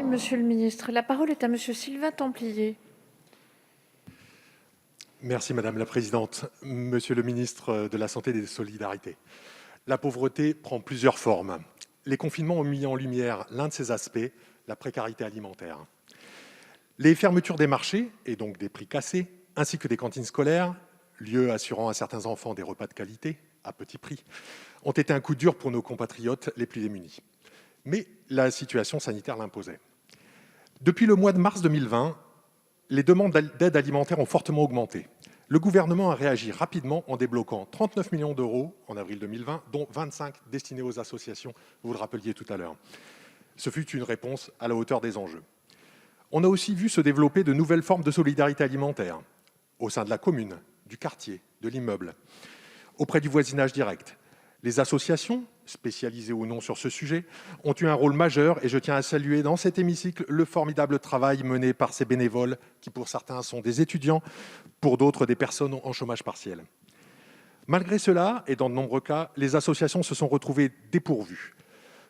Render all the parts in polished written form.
Monsieur le ministre. La parole est à Monsieur Sylvain Templier. Merci Madame la Présidente. Monsieur le ministre de la Santé et des Solidarités, la pauvreté prend plusieurs formes. Les confinements ont mis en lumière l'un de ces aspects, la précarité alimentaire. Les fermetures des marchés, et donc des prix cassés, ainsi que des cantines scolaires, lieux assurant à certains enfants des repas de qualité, à petit prix, ont été un coup dur pour nos compatriotes les plus démunis. Mais la situation sanitaire l'imposait. Depuis le mois de mars 2020, les demandes d'aide alimentaire ont fortement augmenté. Le gouvernement a réagi rapidement en débloquant 39 millions d'euros en avril 2020, dont 25 destinés aux associations, vous le rappeliez tout à l'heure. Ce fut une réponse à la hauteur des enjeux. On a aussi vu se développer de nouvelles formes de solidarité alimentaire au sein de la commune, du quartier, de l'immeuble, auprès du voisinage direct. Les associations, spécialisées ou non sur ce sujet, ont eu un rôle majeur et je tiens à saluer dans cet hémicycle le formidable travail mené par ces bénévoles qui, pour certains, sont des étudiants, pour d'autres, des personnes en chômage partiel. Malgré cela, et dans de nombreux cas, les associations se sont retrouvées dépourvues.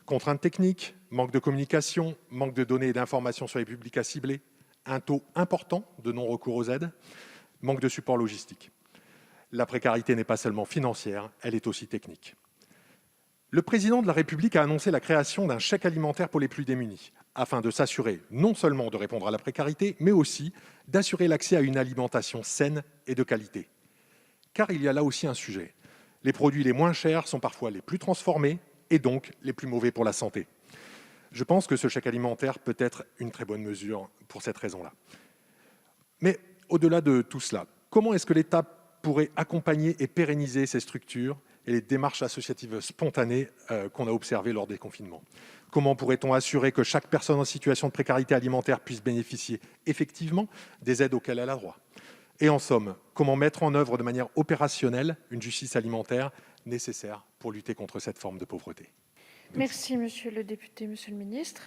Contraintes techniques, manque de communication, manque de données et d'informations sur les publics à cibler, un taux important de non-recours aux aides, manque de support logistique. La précarité n'est pas seulement financière, elle est aussi technique. Le président de la République a annoncé la création d'un chèque alimentaire pour les plus démunis, afin de s'assurer non seulement de répondre à la précarité, mais aussi d'assurer l'accès à une alimentation saine et de qualité. Car il y a là aussi un sujet. Les produits les moins chers sont parfois les plus transformés et donc les plus mauvais pour la santé. Je pense que ce chèque alimentaire peut être une très bonne mesure pour cette raison-là. Mais au-delà de tout cela, comment est-ce que l'État pourrait accompagner et pérenniser ces structures et les démarches associatives spontanées qu'on a observées lors des confinements? Comment pourrait-on assurer que chaque personne en situation de précarité alimentaire puisse bénéficier effectivement des aides auxquelles elle a droit? Et en somme, comment mettre en œuvre de manière opérationnelle une justice alimentaire nécessaire pour lutter contre cette forme de pauvreté? Merci, Monsieur le député. Monsieur le ministre.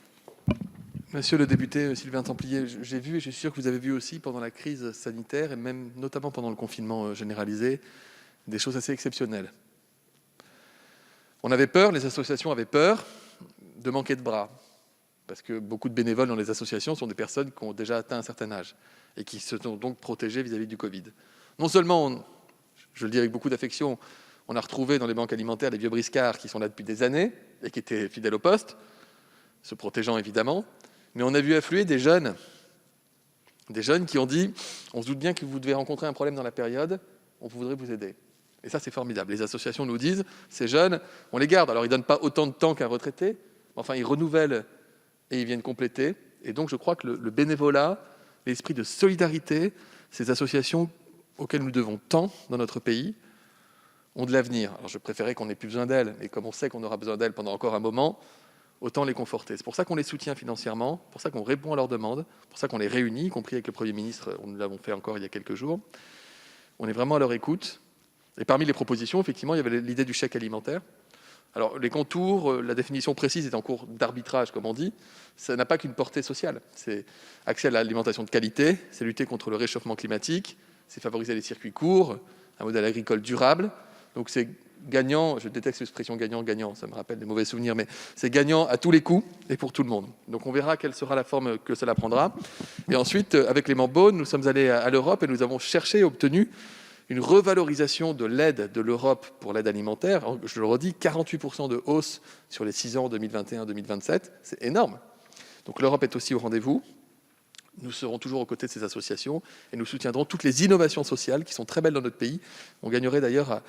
Monsieur le député Sylvain Templier, j'ai vu, et je suis sûr que vous avez vu aussi pendant la crise sanitaire, et même notamment pendant le confinement généralisé, des choses assez exceptionnelles. On avait peur, les associations avaient peur de manquer de bras, parce que beaucoup de bénévoles dans les associations sont des personnes qui ont déjà atteint un certain âge et qui se sont donc protégées vis-à-vis du Covid. Non seulement, je le dis avec beaucoup d'affection, on a retrouvé dans les banques alimentaires des vieux briscards qui sont là depuis des années et qui étaient fidèles au poste, se protégeant évidemment, mais on a vu affluer des jeunes qui ont dit « on se doute bien que vous devez rencontrer un problème dans la période, on voudrait vous aider ». Et ça, c'est formidable. Les associations nous disent, ces jeunes, on les garde. Alors, ils ne donnent pas autant de temps qu'un retraité, mais enfin, ils renouvellent et ils viennent compléter. Et donc, je crois que le bénévolat, l'esprit de solidarité, ces associations auxquelles nous devons tant dans notre pays, ont de l'avenir. Alors, je préférais qu'on n'ait plus besoin d'elles, mais comme on sait qu'on aura besoin d'elles pendant encore un moment, autant les conforter. C'est pour ça qu'on les soutient financièrement, pour ça qu'on répond à leurs demandes, pour ça qu'on les réunit, y compris avec le Premier ministre, nous l'avons fait encore il y a quelques jours. On est vraiment à leur écoute. Et parmi les propositions, effectivement, il y avait l'idée du chèque alimentaire. Alors, les contours, la définition précise est en cours d'arbitrage, comme on dit. Ça n'a pas qu'une portée sociale. C'est accès à l'alimentation de qualité, c'est lutter contre le réchauffement climatique, c'est favoriser les circuits courts, un modèle agricole durable. Donc, c'est gagnant, je déteste l'expression gagnant-gagnant, ça me rappelle des mauvais souvenirs, mais c'est gagnant à tous les coups et pour tout le monde. Donc, on verra quelle sera la forme que cela prendra. Et ensuite, avec les Mambo, nous sommes allés à l'Europe et nous avons cherché et obtenu une revalorisation de l'aide de l'Europe pour l'aide alimentaire. Je le redis, 48% de hausse sur les 6 ans 2021-2027, c'est énorme. Donc l'Europe est aussi au rendez-vous. Nous serons toujours aux côtés de ces associations et nous soutiendrons toutes les innovations sociales qui sont très belles dans notre pays. On gagnerait d'ailleurs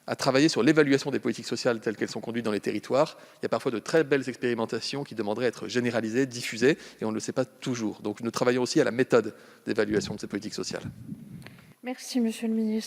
à travailler sur l'évaluation des politiques sociales telles qu'elles sont conduites dans les territoires. Il y a parfois de très belles expérimentations qui demanderaient à être généralisées, diffusées, et on ne le sait pas toujours. Donc nous travaillons aussi à la méthode d'évaluation de ces politiques sociales. Merci, Monsieur le ministre.